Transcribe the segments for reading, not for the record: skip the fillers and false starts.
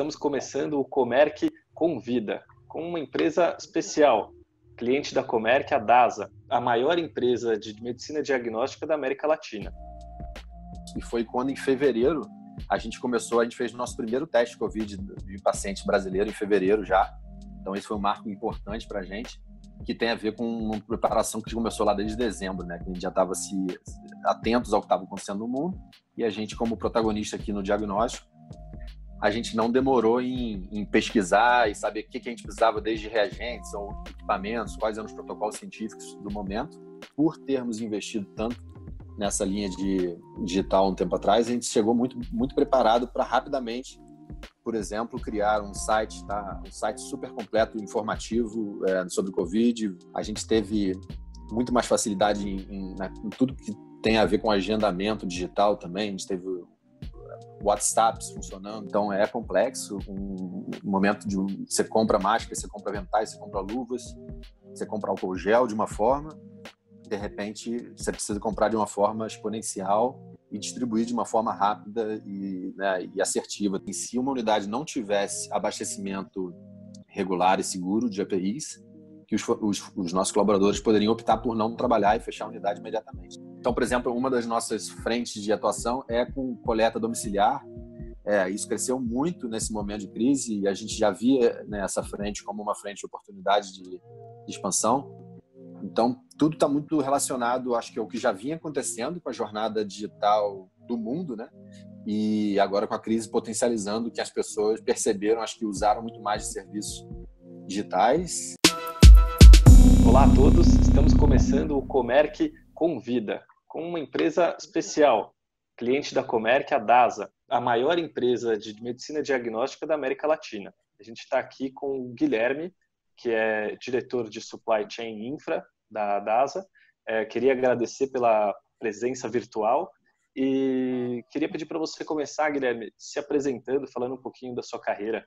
Estamos começando o Comerc Convida, com uma empresa especial, cliente da Comerc, a DASA, a maior empresa de medicina diagnóstica da América Latina. E foi quando, em fevereiro, a gente fez o nosso primeiro teste de Covid de paciente brasileiro em fevereiro já. Então, esse foi um marco importante para a gente, que tem a ver com uma preparação que começou lá desde dezembro, né? Que a gente já estava atentos ao que estava acontecendo no mundo. E a gente, como protagonista aqui no diagnóstico, a gente não demorou em pesquisar e saber o que a gente precisava, desde reagentes ou equipamentos, quais eram os protocolos científicos do momento. Por termos investido tanto nessa linha de digital um tempo atrás, a gente chegou muito, muito preparado para rapidamente, por exemplo, criar um site super completo, informativo sobre o Covid. A gente teve muito mais facilidade em tudo que tem a ver com agendamento digital também. A gente teve WhatsApps funcionando, então é complexo. Um momento de você compra máscara, você compra aventais, você compra luvas, você compra álcool gel de uma forma, de repente você precisa comprar de uma forma exponencial e distribuir de uma forma rápida e assertiva. E se uma unidade não tivesse abastecimento regular e seguro de APIs, que os nossos colaboradores poderiam optar por não trabalhar e fechar a unidade imediatamente. Então, por exemplo, uma das nossas frentes de atuação é com coleta domiciliar. Isso cresceu muito nesse momento de crise e a gente já via essa frente como uma frente de oportunidade de expansão. Então, tudo está muito relacionado, acho que é o que já vinha acontecendo com a jornada digital do mundo, né? E agora com a crise potencializando que as pessoas perceberam, acho que usaram muito mais de serviços digitais. Olá a todos, estamos começando o Comerc Convida, com uma empresa especial, cliente da Comerc, a DASA, a maior empresa de medicina diagnóstica da América Latina. A gente está aqui com o Guilherme, que é diretor de Supply Chain Infra da DASA. Queria agradecer pela presença virtual e queria pedir para você começar, Guilherme, se apresentando, falando um pouquinho da sua carreira.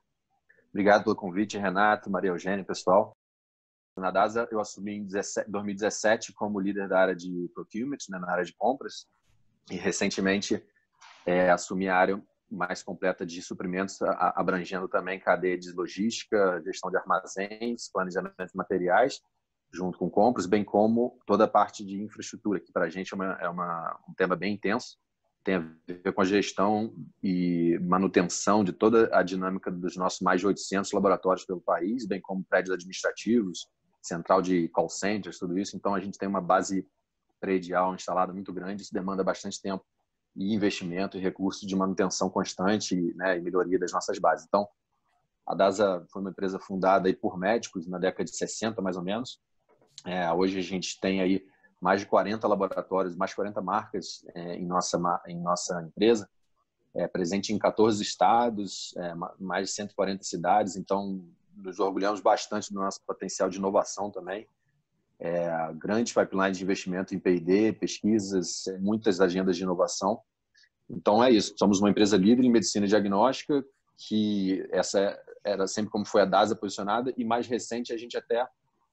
Obrigado pelo convite, Renato, Maria Eugênia, pessoal. Na DASA, eu assumi em 2017 como líder da área de procurement, na área de compras, e recentemente assumi a área mais completa de suprimentos, abrangendo também cadeia de logística, gestão de armazéns, planejamento de materiais, junto com compras, bem como toda a parte de infraestrutura, que para a gente é um tema bem intenso, tem a ver com a gestão e manutenção de toda a dinâmica dos nossos mais de 800 laboratórios pelo país, bem como prédios administrativos, central de call centers, tudo isso. Então, a gente tem uma base predial instalada muito grande, isso demanda bastante tempo e investimento e recursos de manutenção constante, né, e melhoria das nossas bases. Então, a DASA foi uma empresa fundada aí por médicos na década de 60, mais ou menos. Hoje a gente tem aí mais de 40 laboratórios, mais de 40 marcas em nossa empresa, presente em 14 estados, mais de 140 cidades. Então, nos orgulhamos bastante do nosso potencial de inovação também. Grande pipeline de investimento em P&D, pesquisas, muitas agendas de inovação. Então, é isso. Somos uma empresa líder em medicina diagnóstica, que essa era sempre como foi a DASA posicionada, e mais recente a gente até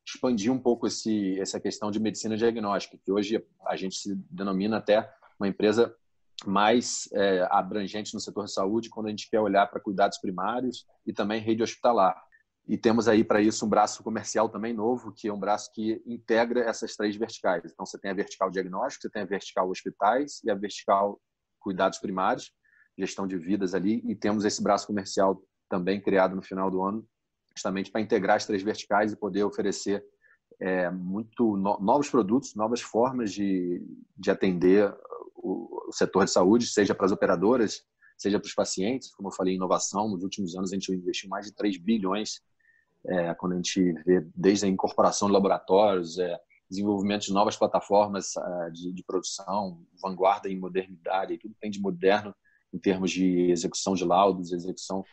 expandiu um pouco essa questão de medicina diagnóstica, que hoje a gente se denomina até uma empresa mais abrangente no setor de saúde, quando a gente quer olhar para cuidados primários e também rede hospitalar. E temos aí para isso um braço comercial também novo, que é um braço que integra essas três verticais. Então, você tem a vertical diagnóstico, você tem a vertical hospitais e a vertical cuidados primários, gestão de vidas ali, e temos esse braço comercial também criado no final do ano, justamente para integrar as três verticais e poder oferecer novos produtos, novas formas de atender o setor de saúde, seja para as operadoras, seja para os pacientes. Como eu falei, inovação. Nos últimos anos, a gente investiu mais de 3 bilhões, quando a gente vê desde a incorporação de laboratórios, desenvolvimento de novas plataformas de produção, vanguarda em modernidade, e tudo tem de moderno em termos de execução de laudos, execução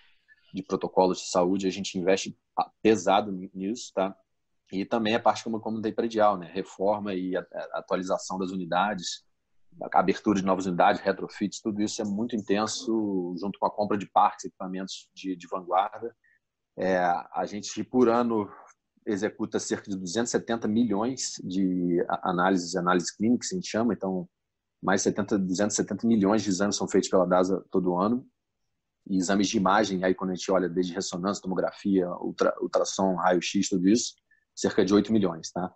de protocolos de saúde. A gente investe pesado nisso, tá? E também a parte como eu comentei predial, né? Reforma e atualização das unidades, a abertura de novas unidades, retrofits, tudo isso é muito intenso, junto com a compra de parques, equipamentos de vanguarda. A gente, por ano, executa cerca de 270 milhões de análises clínicas, a gente chama. Então, mais 270 milhões de exames são feitos pela DASA todo ano. e exames de imagem, aí quando a gente olha desde ressonância, tomografia, ultrassom, raio-x, tudo isso, cerca de 8 milhões, tá?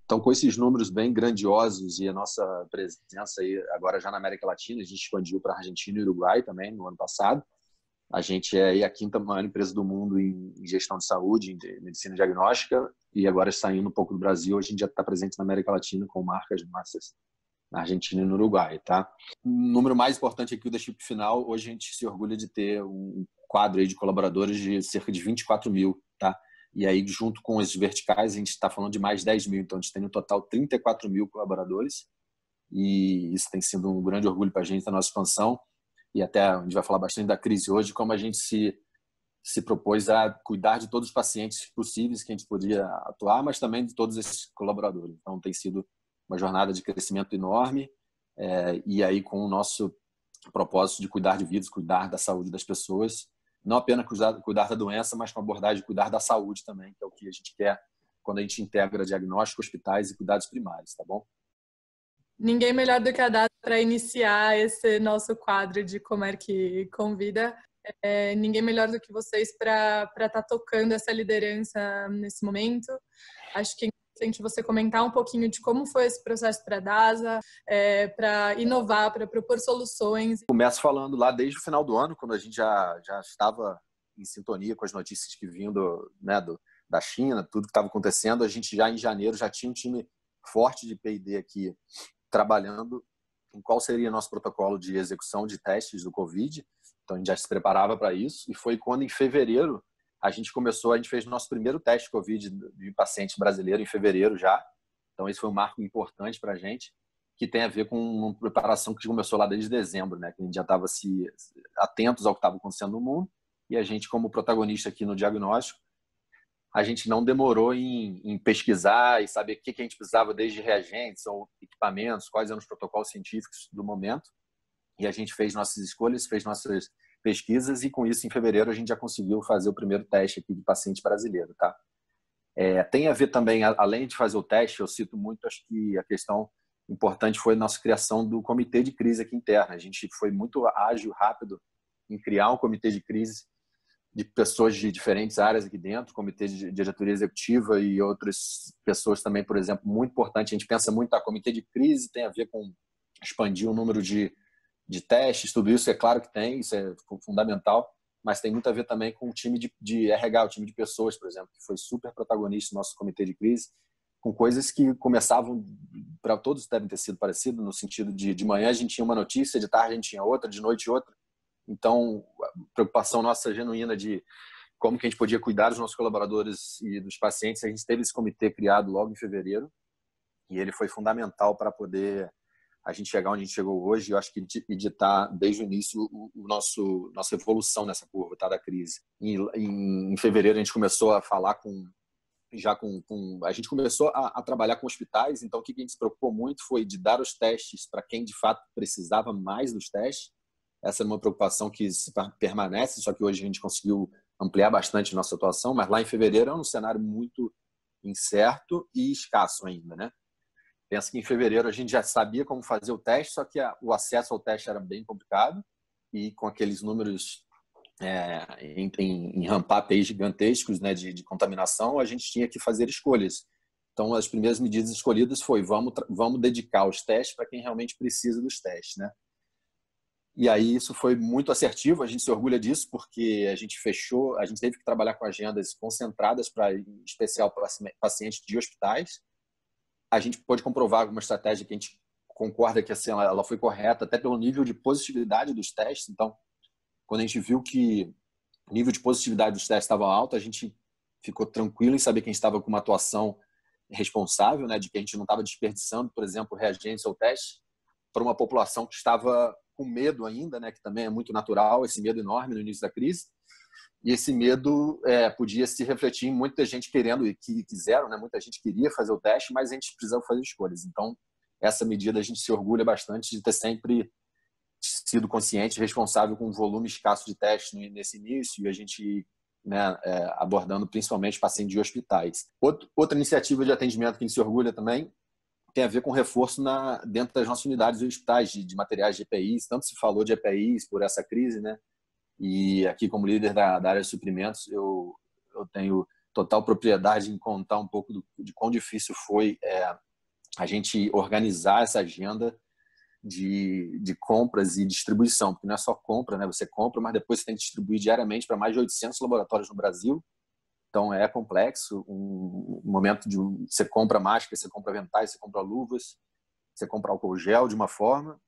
Então, com esses números bem grandiosos e a nossa presença aí agora já na América Latina, a gente expandiu para Argentina e Uruguai também no ano passado. A gente é aí a quinta maior empresa do mundo em gestão de saúde, em medicina diagnóstica, e agora saindo um pouco do Brasil, a gente já está presente na América Latina com marcas massas na Argentina e no Uruguai, tá? O número mais importante aqui, o da chip final, hoje a gente se orgulha de ter um quadro aí de colaboradores de cerca de 24 mil, tá? E aí, junto com esses verticais, a gente está falando de mais 10 mil. Então, a gente tem no total 34 mil colaboradores. E isso tem sido um grande orgulho para a gente, da nossa expansão. E até a gente vai falar bastante da crise hoje, como a gente se propôs a cuidar de todos os pacientes possíveis que a gente podia atuar, mas também de todos esses colaboradores. Então, tem sido uma jornada de crescimento enorme. E aí, com o nosso propósito de cuidar de vidas, cuidar da saúde das pessoas, não apenas cuidar da doença, mas com a abordagem de cuidar da saúde também, que é o que a gente quer quando a gente integra diagnóstico, hospitais e cuidados primários, tá bom? Ninguém melhor do que a Data para iniciar esse nosso quadro de Comerc Convida. Ninguém melhor do que vocês para estar tocando essa liderança nesse momento. Acho que é interessante você comentar um pouquinho de como foi esse processo para a DASA, para inovar, para propor soluções. Começo falando lá desde o final do ano, quando a gente já estava em sintonia com as notícias que vinham da China, tudo que estava acontecendo. A gente já em janeiro já tinha um time forte de P&D aqui trabalhando em qual seria nosso protocolo de execução de testes do Covid. Então, a gente já se preparava para isso. E foi quando, em fevereiro, a gente fez o nosso primeiro teste Covid de paciente brasileiro em fevereiro já. Então, esse foi um marco importante para a gente, que tem a ver com uma preparação que começou lá desde dezembro, né? Que a gente já estava atentos ao que estava acontecendo no mundo. E a gente, como protagonista aqui no diagnóstico, a gente não demorou em pesquisar e saber o que a gente precisava, desde reagentes ou equipamentos, quais eram os protocolos científicos do momento. E a gente fez nossas escolhas, fez nossas pesquisas, e com isso, em fevereiro, a gente já conseguiu fazer o primeiro teste aqui de paciente brasileiro, tá? Tem a ver também, além de fazer o teste, eu cito muito, acho que a questão importante foi a nossa criação do comitê de crise aqui interna. A gente foi muito ágil, rápido em criar um comitê de crise de pessoas de diferentes áreas aqui dentro, comitê de diretoria executiva e outras pessoas também, por exemplo, muito importante. A gente pensa muito, comitê de crise tem a ver com expandir o número de testes, tudo isso é claro que tem, isso é fundamental, mas tem muito a ver também com o time de RH, o time de pessoas, por exemplo, que foi super protagonista no nosso comitê de crise, com coisas que começavam, para todos devem ter sido parecido, no sentido de manhã a gente tinha uma notícia, de tarde a gente tinha outra, de noite outra. Então, a preocupação nossa genuína de como que a gente podia cuidar dos nossos colaboradores e dos pacientes, a gente teve esse comitê criado logo em fevereiro, e ele foi fundamental para poder a gente chegar onde a gente chegou hoje. Eu acho que ditar desde o início nossa evolução nessa curva, tá, da crise. Em fevereiro a gente começou a falar a gente começou a trabalhar com hospitais. Então, o que a gente se preocupou muito foi de dar os testes para quem de fato precisava mais dos testes. Essa é uma preocupação que permanece, só que hoje a gente conseguiu ampliar bastante nossa atuação, mas lá em fevereiro é um cenário muito incerto e escasso ainda, né? Pensa que em fevereiro a gente já sabia como fazer o teste, só que o acesso ao teste era bem complicado, e com aqueles números em ramp-up aí gigantescos, né, de contaminação, a gente tinha que fazer escolhas. Então, as primeiras medidas escolhidas foi vamos dedicar os testes para quem realmente precisa dos testes, né? E aí isso foi muito assertivo, a gente se orgulha disso, porque a gente teve que trabalhar com agendas concentradas para, em especial, para pacientes de hospitais. A gente pôde comprovar alguma estratégia que a gente concorda que assim, ela foi correta, até pelo nível de positividade dos testes. Então, quando a gente viu que o nível de positividade dos testes estava alto, a gente ficou tranquilo em saber que a gente estava com uma atuação responsável, né, de que a gente não estava desperdiçando, por exemplo, reagentes ou testes para uma população que estava com medo ainda, né, que também é muito natural, esse medo enorme no início da crise. E esse medo podia se refletir em muita gente querendo e que quiseram, né, muita gente queria fazer o teste, mas a gente precisava fazer escolhas. Então, essa medida a gente se orgulha bastante de ter sempre sido consciente e responsável com um volume escasso de testes nesse início, e a gente, né, abordando principalmente pacientes de hospitais. Outra iniciativa de atendimento que a gente se orgulha também tem a ver com reforço dentro das nossas unidades e hospitais de materiais de EPIs. Tanto se falou de EPIs por essa crise, né? E aqui, como líder da área de suprimentos, eu tenho total propriedade em contar um pouco de quão difícil foi a gente organizar essa agenda de compras e distribuição, porque não é só compra, né? Você compra, mas depois você tem que distribuir diariamente para mais de 800 laboratórios no Brasil. Então é complexo, um momento de você compra máscara, você compra aventais, você compra luvas, você compra álcool gel de uma forma,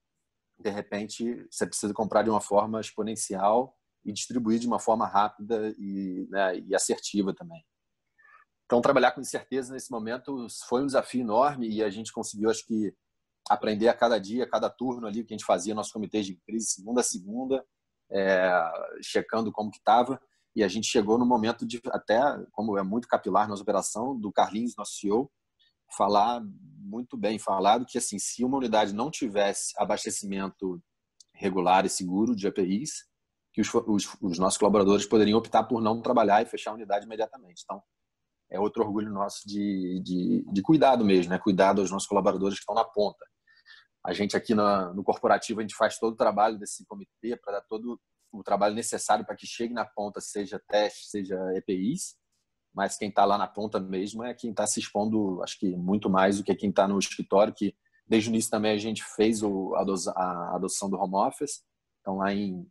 de repente você precisa comprar de uma forma exponencial e distribuir de uma forma rápida e assertiva também. Então trabalhar com incerteza nesse momento foi um desafio enorme e a gente conseguiu, acho que, aprender a cada dia, a cada turno ali que a gente fazia, nossos comitês de crise, segunda a segunda, checando como que estava. E a gente chegou no momento de, até, como é muito capilar nossa operação, do Carlinhos, nosso CEO, falar muito bem falado que, assim, se uma unidade não tivesse abastecimento regular e seguro de APIs, que os nossos colaboradores poderiam optar por não trabalhar e fechar a unidade imediatamente. Então, é outro orgulho nosso de cuidado mesmo, né? Cuidado aos nossos colaboradores que estão na ponta. A gente aqui no corporativo, a gente faz todo o trabalho desse comitê para dar todo o trabalho necessário para que chegue na ponta, seja teste, seja EPIs, mas quem está lá na ponta mesmo é quem está se expondo, acho que muito mais do que quem está no escritório, que desde o início também a gente fez a adoção do home office. Então, lá em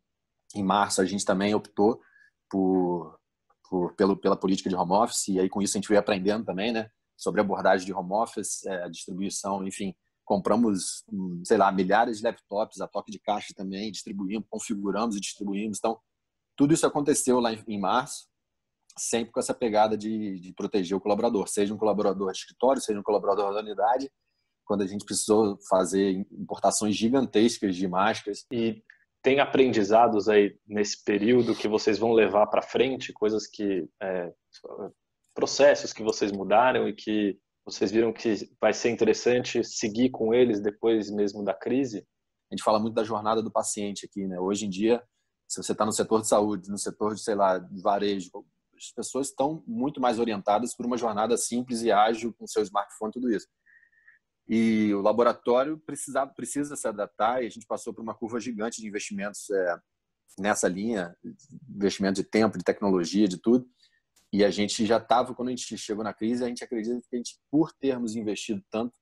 março, a gente também optou pela política de home office, e aí com isso a gente veio aprendendo também, né, sobre abordagem de home office, distribuição, enfim. Compramos, sei lá, milhares de laptops a toque de caixa também, distribuímos, configuramos e distribuímos. Então, tudo isso aconteceu lá em março, sempre com essa pegada de proteger o colaborador, seja um colaborador de escritório, seja um colaborador da unidade, quando a gente precisou fazer importações gigantescas de máscaras. E tem aprendizados aí nesse período que vocês vão levar para frente, coisas que processos que vocês mudaram e que vocês viram que vai ser interessante seguir com eles depois mesmo da crise? A gente fala muito da jornada do paciente aqui, né? Hoje em dia, se você está no setor de saúde, no setor de, sei lá, de varejo, as pessoas estão muito mais orientadas por uma jornada simples e ágil com seu smartphone, tudo isso. E o laboratório precisa se adaptar, e a gente passou por uma curva gigante de investimentos nessa linha, investimento de tempo, de tecnologia, de tudo. E a gente já estava, quando a gente chegou na crise, a gente acredita que a gente, por termos investido tanto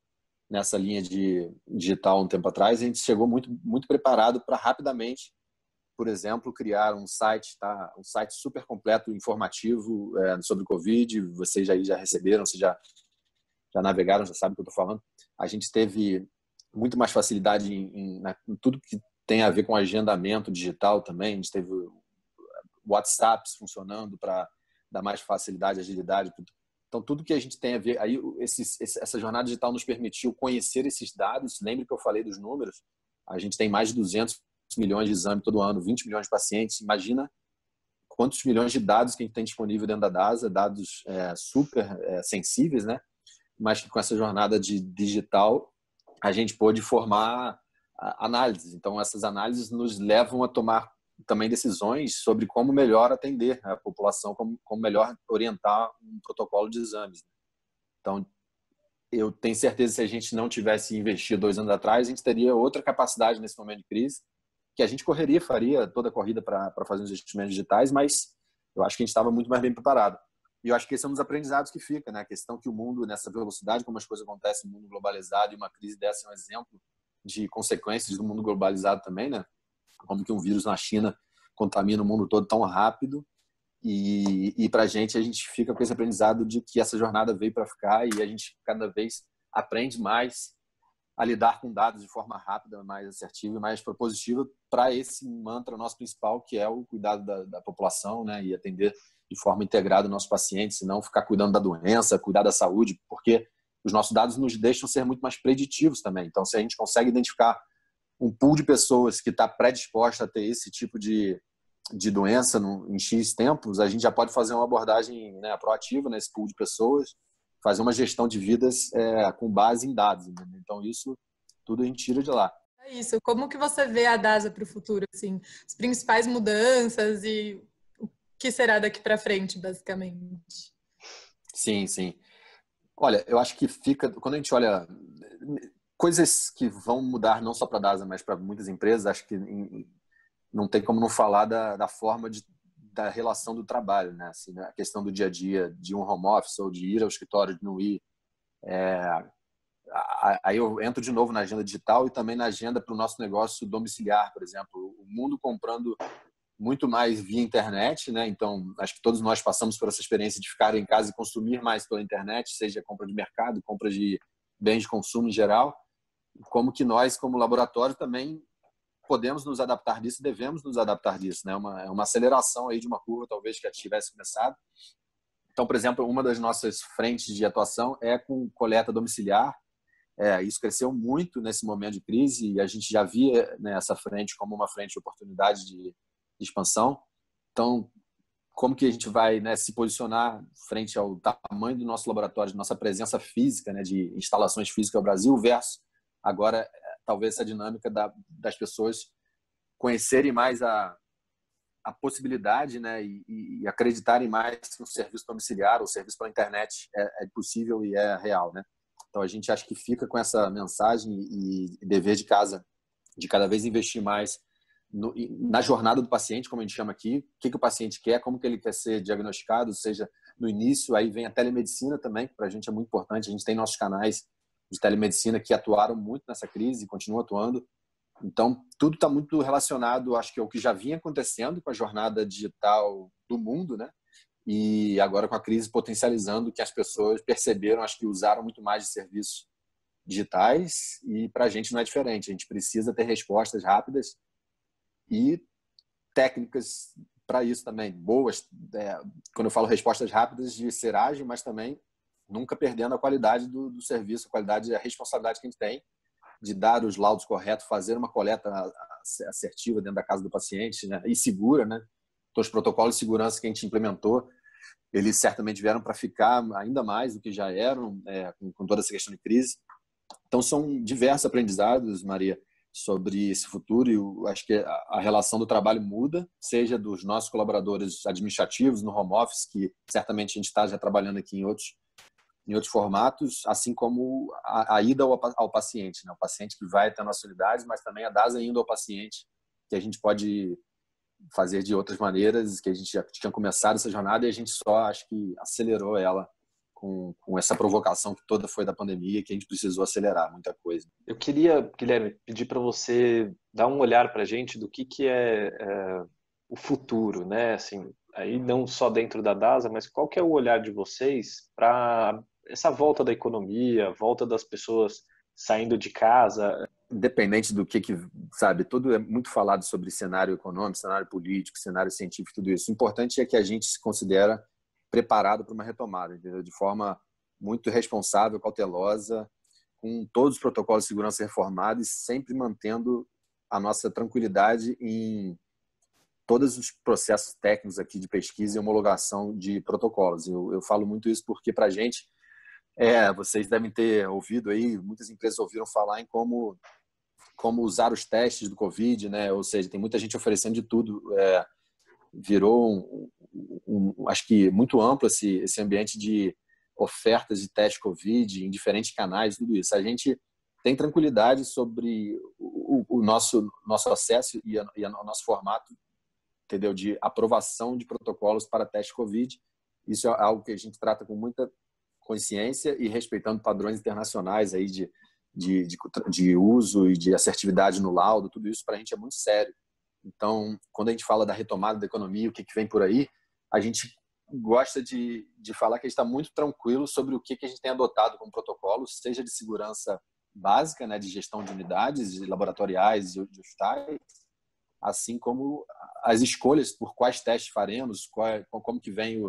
nessa linha de digital um tempo atrás, a gente chegou muito, muito preparado para rapidamente, por exemplo, criar um site super completo, informativo sobre o Covid. Vocês já receberam, vocês já navegaram, já sabem o que eu estou falando. A gente teve muito mais facilidade em tudo que tem a ver com agendamento digital também. A gente teve WhatsApps funcionando para dar mais facilidade, agilidade. Então, tudo que a gente tem a ver... Aí, essa jornada digital nos permitiu conhecer esses dados. Lembre que eu falei dos números. A gente tem mais de 200 milhões de exames todo ano, 20 milhões de pacientes. Imagina quantos milhões de dados que a gente tem disponível dentro da DASA, dados super sensíveis, né? Mas que com essa jornada de digital a gente pôde formar análises. Então, essas análises nos levam a tomar também decisões sobre como melhor atender a população, como melhor orientar um protocolo de exames. Então, eu tenho certeza que se a gente não tivesse investido 2 anos atrás, a gente teria outra capacidade nesse momento de crise, que a gente faria toda a corrida para fazer os investimentos digitais, mas eu acho que a gente estava muito mais bem preparado. E eu acho que esse é um dos aprendizados que fica, né? A questão que o mundo, nessa velocidade, como as coisas acontecem no mundo globalizado, e uma crise dessa é um exemplo de consequências do mundo globalizado também, né? Como que um vírus na China contamina o mundo todo tão rápido. E para a gente fica com esse aprendizado de que essa jornada veio para ficar, e a gente cada vez aprende mais a lidar com dados de forma rápida, mais assertiva e mais propositiva para esse mantra nosso principal, que é o cuidado da população, né? E atender de forma integrada os nossos pacientes, e não ficar cuidando da doença, cuidar da saúde, porque os nossos dados nos deixam ser muito mais preditivos também. Então, se a gente consegue identificar um pool de pessoas que está predisposta a ter esse tipo de doença em X tempos, a gente já pode fazer uma abordagem, né, proativa nesse pool de pessoas, fazer uma gestão de vidas com base em dados. Entendeu? Então, isso tudo a gente tira de lá. É isso. Como que você vê a DASA para o futuro? Assim, as principais mudanças e o que será daqui para frente, basicamente? Sim, sim. Olha, eu acho que quando a gente olha coisas que vão mudar não só para a DASA, mas para muitas empresas, acho que não tem como não falar da forma da relação do trabalho, né? Assim, né? A questão do dia a dia, de um home office ou de ir ao escritório, de não ir. Aí eu entro de novo na agenda digital e também na agenda para o nosso negócio domiciliar, por exemplo. O mundo comprando muito mais via internet, né? Então, acho que todos nós passamos por essa experiência de ficar em casa e consumir mais pela internet, seja compra de mercado, compra de bens de consumo em geral. Como que nós, como laboratório, também podemos nos adaptar disso, devemos nos adaptar disso, né? Uma aceleração aí de uma curva, talvez, que já tivesse começado. Então, por exemplo, uma das nossas frentes de atuação é com coleta domiciliar. Isso cresceu muito nesse momento de crise e a gente já via, né, essa frente como uma frente de oportunidade de expansão. Então, como que a gente vai, né, se posicionar frente ao tamanho do nosso laboratório, de nossa presença física, né, de instalações físicas no Brasil, versus agora, talvez, essa dinâmica das pessoas conhecerem mais a possibilidade, né, e acreditarem mais que o serviço domiciliar ou serviço pela internet é possível e é real, né? Então, a gente acha que fica com essa mensagem e dever de casa de cada vez investir mais na jornada do paciente, como a gente chama aqui, o que o paciente quer, como que ele quer ser diagnosticado, seja no início, aí vem a telemedicina também, que para a gente é muito importante. A gente tem nossos canais de telemedicina que atuaram muito nessa crise e continuam atuando. Então, tudo está muito relacionado, acho que ao que já vinha acontecendo com a jornada digital do mundo, né? E agora com a crise potencializando que as pessoas perceberam, acho que usaram muito mais de serviços digitais e para a gente não é diferente. A gente precisa ter respostas rápidas e técnicas para isso também, boas. Quando eu falo respostas rápidas, de ser ágil, mas também nunca perdendo a qualidade do serviço, a qualidade e a responsabilidade que a gente tem de dar os laudos corretos, fazer uma coleta assertiva dentro da casa do paciente, né? E segura, né? Então, os protocolos de segurança que a gente implementou, eles certamente vieram para ficar ainda mais do que já eram, com toda essa questão de crise. Então, são diversos aprendizados, Maria, sobre esse futuro, e eu acho que a relação do trabalho muda, seja dos nossos colaboradores administrativos no home office, que certamente a gente está já trabalhando aqui em outros formatos, assim como a ida ao paciente, né? O paciente que vai até a nossa unidade, mas também a DASA indo ao paciente, que a gente pode fazer de outras maneiras, que a gente já tinha começado essa jornada e a gente só, acho que, acelerou ela com essa provocação que toda foi da pandemia, que a gente precisou acelerar muita coisa. Eu queria, Guilherme, pedir para você dar um olhar para a gente do que é o futuro, né? Assim, aí não só dentro da DASA, mas qual que é o olhar de vocês para essa volta da economia, volta das pessoas saindo de casa? Independente do que sabe, tudo é muito falado sobre cenário econômico, cenário político, cenário científico, tudo isso. O importante é que a gente se considera preparado para uma retomada, entendeu? De forma muito responsável, cautelosa, com todos os protocolos de segurança reformados e sempre mantendo a nossa tranquilidade em todos os processos técnicos aqui de pesquisa e homologação de protocolos. Eu falo muito isso porque, para a gente, vocês devem ter ouvido aí, muitas empresas ouviram falar em como usar os testes do Covid, né? Ou seja, tem muita gente oferecendo de tudo. Virou acho que muito amplo esse ambiente de ofertas de teste Covid em diferentes canais, tudo isso. A gente tem tranquilidade sobre o nosso acesso e o nosso formato, entendeu? De aprovação de protocolos para teste Covid. Isso é algo que a gente trata com muita consciência e respeitando padrões internacionais aí de uso e de assertividade no laudo. Tudo isso para a gente é muito sério. Então, quando a gente fala da retomada da economia, o que vem por aí, a gente gosta de falar que a gente está muito tranquilo sobre o que a gente tem adotado como protocolo, seja de segurança básica, né, de gestão de unidades de laboratoriais e de hospitais, assim como as escolhas por quais testes faremos, como que vem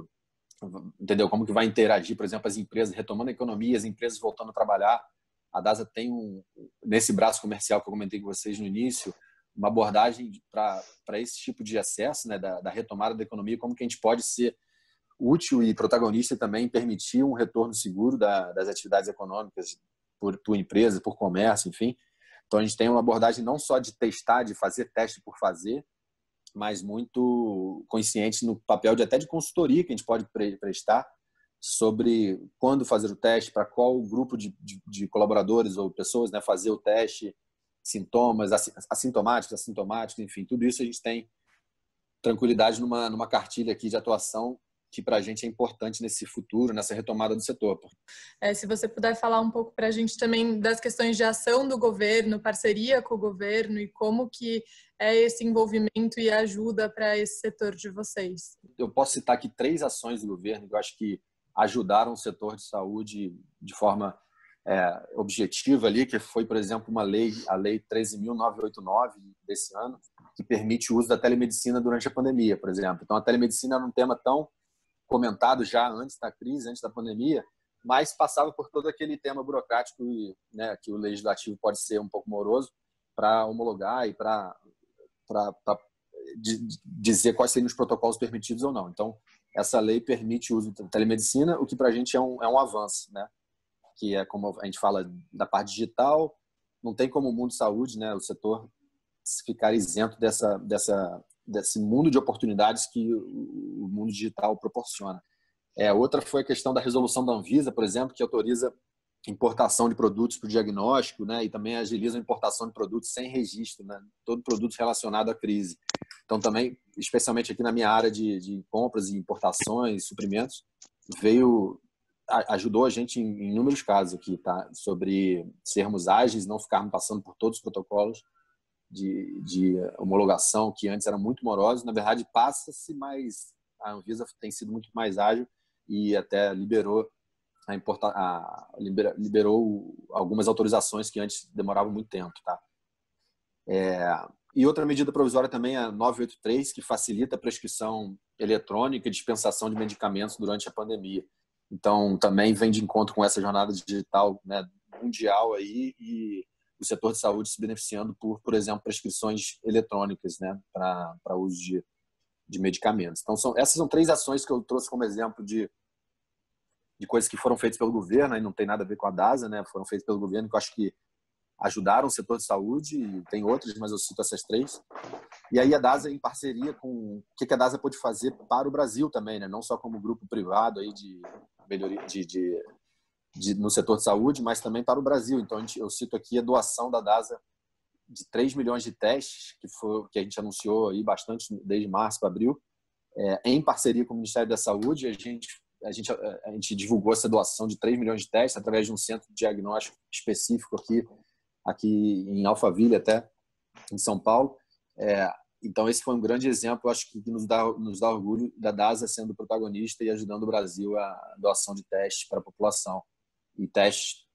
entendeu? Como que vai interagir, por exemplo, as empresas retomando a economia, as empresas voltando a trabalhar. A DASA tem nesse braço comercial que eu comentei com vocês no início, uma abordagem para esse tipo de acesso, né, da retomada da economia, como que a gente pode ser útil e protagonista também, permitir um retorno seguro das atividades econômicas por empresa, por comércio, enfim. Então, a gente tem uma abordagem não só de testar, de fazer teste por fazer, mas muito consciente no papel até de consultoria que a gente pode prestar sobre quando fazer o teste, para qual grupo de colaboradores ou pessoas, né, fazer o teste, sintomas, assintomáticos, enfim, tudo isso a gente tem tranquilidade numa cartilha aqui de atuação que para a gente é importante nesse futuro, nessa retomada do setor. Se você puder falar um pouco para a gente também das questões de ação do governo, parceria com o governo e como que é esse envolvimento e ajuda para esse setor de vocês. Eu posso citar aqui 3 ações do governo que eu acho que ajudaram o setor de saúde de forma objetiva ali, que foi, por exemplo, a Lei 13.989 desse ano, que permite o uso da telemedicina durante a pandemia, por exemplo. Então, a telemedicina era um tema tão comentado já antes da crise, antes da pandemia, mas passava por todo aquele tema burocrático e, né, que o legislativo pode ser um pouco moroso para homologar e para dizer quais seriam os protocolos permitidos ou não. Então, essa lei permite o uso da telemedicina, o que para a gente é um avanço, né? Que é como a gente fala da parte digital, não tem como o mundo de saúde, né, o setor ficar isento desse mundo de oportunidades que o mundo digital proporciona. Outra foi a questão da resolução da Anvisa, por exemplo, que autoriza importação de produtos para o diagnóstico, né, e também agiliza a importação de produtos sem registro, né, todo produto relacionado à crise. Então, também, especialmente aqui na minha área de compras e importações, suprimentos, ajudou a gente em inúmeros casos aqui, tá? Sobre sermos ágeis, não ficarmos passando por todos os protocolos de homologação que antes eram muito morosos. Na verdade, passa-se, mas a Anvisa tem sido muito mais ágil e até liberou algumas autorizações que antes demoravam muito tempo, tá? E outra medida provisória também é a 983, que facilita a prescrição eletrônica e dispensação de medicamentos durante a pandemia. Então, também vem de encontro com essa jornada digital, né, mundial aí, e o setor de saúde se beneficiando por exemplo, prescrições eletrônicas, né, para uso de medicamentos. Então, essas são 3 ações que eu trouxe como exemplo de coisas que foram feitas pelo governo, aí não tem nada a ver com a DASA, né, foram feitas pelo governo, que eu acho que ajudaram o setor de saúde, e tem outras, mas eu cito essas 3. E aí a DASA, em parceria com o que a DASA pode fazer para o Brasil também, né? Não só como grupo privado aí de melhoria no setor de saúde, mas também para o Brasil. Então, eu cito aqui a doação da DASA de 3 milhões de testes, que a gente anunciou aí bastante desde março para abril, em parceria com o Ministério da Saúde. A gente divulgou essa doação de 3 milhões de testes através de um centro de diagnóstico específico aqui em Alphaville, até em São Paulo. Então, esse foi um grande exemplo, acho que nos dá orgulho da DASA sendo protagonista e ajudando o Brasil a doação de testes para a população. E testes,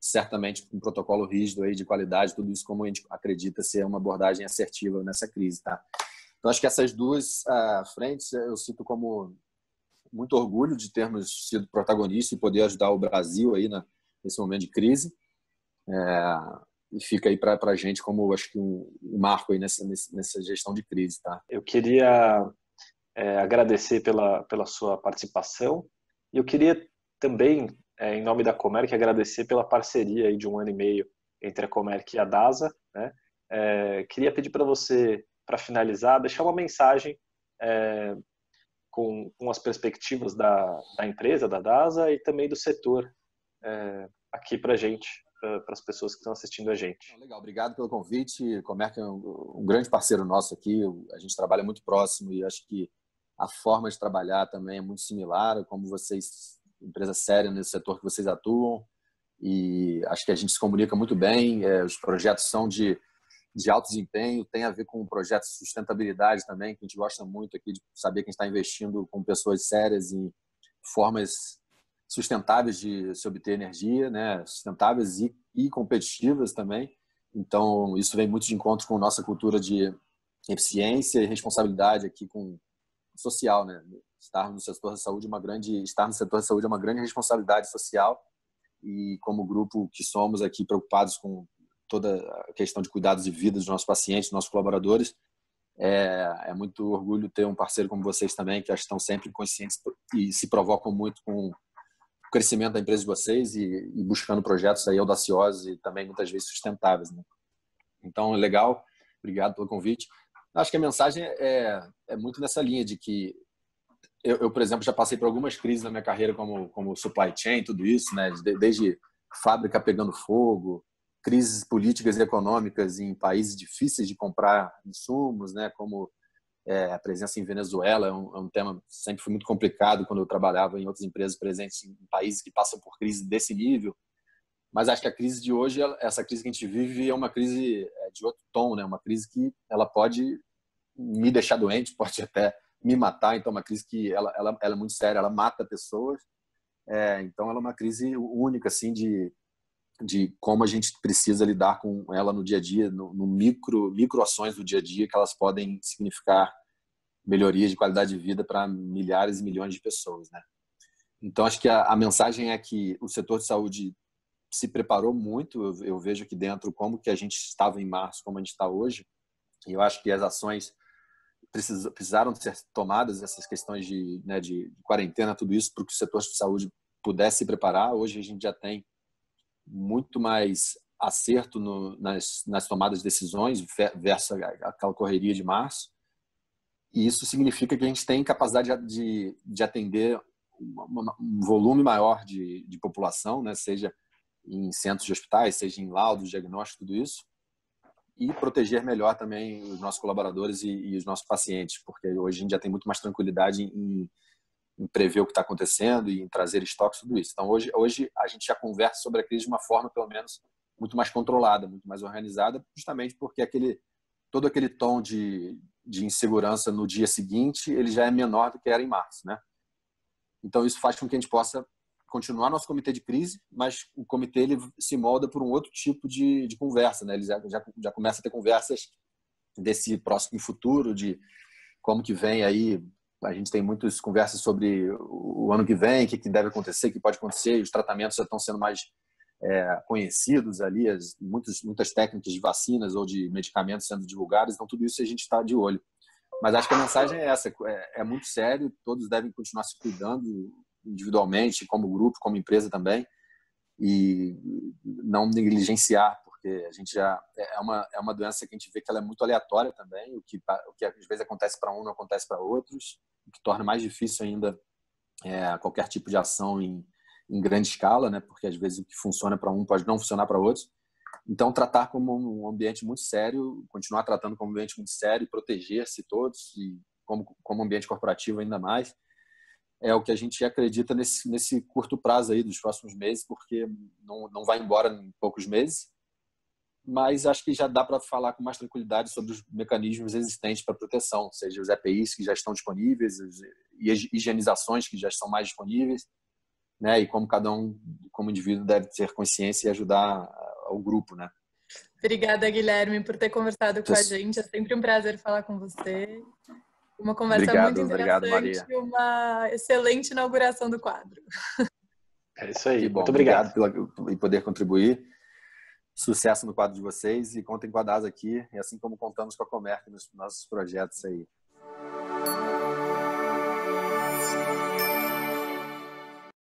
certamente, com um protocolo rígido aí de qualidade, tudo isso como a gente acredita ser uma abordagem assertiva nessa crise, tá? Então, acho que essas 2 frentes eu cito como muito orgulho de termos sido protagonistas e poder ajudar o Brasil aí nesse momento de crise. E fica aí para a gente como, acho que, um marco aí nessa gestão de crise, tá? Eu queria agradecer pela sua participação e eu queria também, em nome da Comerc, agradecer pela parceria aí de 1 ano e meio entre a Comerc e a DASA, né? Queria pedir para você, para finalizar, deixar uma mensagem com as perspectivas da empresa, da DASA, e também do setor aqui para a gente, para as pessoas que estão assistindo a gente. Legal, obrigado pelo convite. Comerc é um grande parceiro nosso aqui, a gente trabalha muito próximo e acho que a forma de trabalhar também é muito similar, como vocês, empresa séria nesse setor que vocês atuam, e acho que a gente se comunica muito bem, os projetos são de alto desempenho, tem a ver com projetos de sustentabilidade também, que a gente gosta muito aqui de saber que a gente está investindo com pessoas sérias em formas sustentáveis de se obter energia, né? Sustentáveis e competitivas também. Então, isso vem muito de encontro com nossa cultura de eficiência e responsabilidade aqui com social, né? Estar no setor da saúde é uma grande responsabilidade social, e como grupo que somos aqui preocupados com toda a questão de cuidados de vida dos nossos pacientes, dos nossos colaboradores, é muito orgulho ter um parceiro como vocês também, que estão sempre conscientes e se provocam muito com o crescimento da empresa de vocês e buscando projetos aí audaciosos e também muitas vezes sustentáveis, né? Então, legal, obrigado pelo convite. Acho que a mensagem é muito nessa linha de que eu, por exemplo, já passei por algumas crises na minha carreira como supply chain, tudo isso, né? Desde fábrica pegando fogo, crises políticas e econômicas em países difíceis de comprar insumos, né, como a presença em Venezuela é um tema que sempre foi muito complicado quando eu trabalhava em outras empresas presentes em países que passam por crise desse nível. Mas acho que a crise de hoje, essa crise que a gente vive, é uma crise de outro tom, né? Uma crise que ela pode me deixar doente, pode até me matar. Então, é uma crise que ela é muito séria, ela mata pessoas. Então, ela é uma crise única, assim, de como a gente precisa lidar com ela no dia a dia, no micro ações do dia a dia, que elas podem significar melhorias de qualidade de vida para milhares e milhões de pessoas, né? Então, acho que a mensagem é que o setor de saúde se preparou muito. Eu vejo aqui dentro como que a gente estava em março, como a gente está hoje. E eu acho que as ações precisaram ser tomadas, essas questões de quarentena, tudo isso, para que o setor de saúde pudesse se preparar. Hoje a gente já tem muito mais acerto nas tomadas de decisões versus aquela correria de março. E isso significa que a gente tem capacidade de atender um volume maior de população, né? Seja em centros de hospitais, seja em laudos, diagnóstico, tudo isso, e proteger melhor também os nossos colaboradores e os nossos pacientes, porque hoje a gente já tem muito mais tranquilidade em prever o que está acontecendo e em trazer estoques, tudo isso. Então, hoje a gente já conversa sobre a crise de uma forma, pelo menos, muito mais controlada, muito mais organizada, justamente porque todo aquele tom de insegurança no dia seguinte, ele já é menor do que era em março, né? Então, isso faz com que a gente possa continuar nosso comitê de crise, mas o comitê ele se molda por um outro tipo de conversa, né? Ele já começa a ter conversas desse próximo futuro, de como que vem aí. A gente tem muitas conversas sobre o ano que vem, o que deve acontecer, o que pode acontecer, os tratamentos já estão sendo mais conhecidos ali, muitas técnicas de vacinas ou de medicamentos sendo divulgadas, então tudo isso a gente está de olho. Mas acho que a mensagem é essa, é muito sério, todos devem continuar se cuidando individualmente, como grupo, como empresa também, e não negligenciar, porque a gente já é uma doença que a gente vê que ela é muito aleatória também, o que às vezes acontece para um não acontece para outros, o que torna mais difícil ainda qualquer tipo de ação em grande escala, né? Porque às vezes o que funciona para um pode não funcionar para outros. Então, tratar como um ambiente muito sério, continuar tratando como um ambiente muito sério, proteger-se todos, e como ambiente corporativo ainda mais, é o que a gente acredita nesse curto prazo aí dos próximos meses, porque não vai embora em poucos meses, mas acho que já dá para falar com mais tranquilidade sobre os mecanismos existentes para proteção, seja os EPIs que já estão disponíveis, as higienizações que já estão mais disponíveis, né? E como cada um, como indivíduo, deve ter consciência e ajudar o grupo, né? Obrigada, Guilherme, por ter conversado com a gente. É sempre um prazer falar com você. Uma conversa muito interessante, Maria. Uma excelente inauguração do quadro. É isso aí. Que bom, muito obrigado. por poder contribuir. Sucesso no quadro de vocês e contem com a DASA aqui, e assim como contamos com a Comerc nos nossos projetos aí.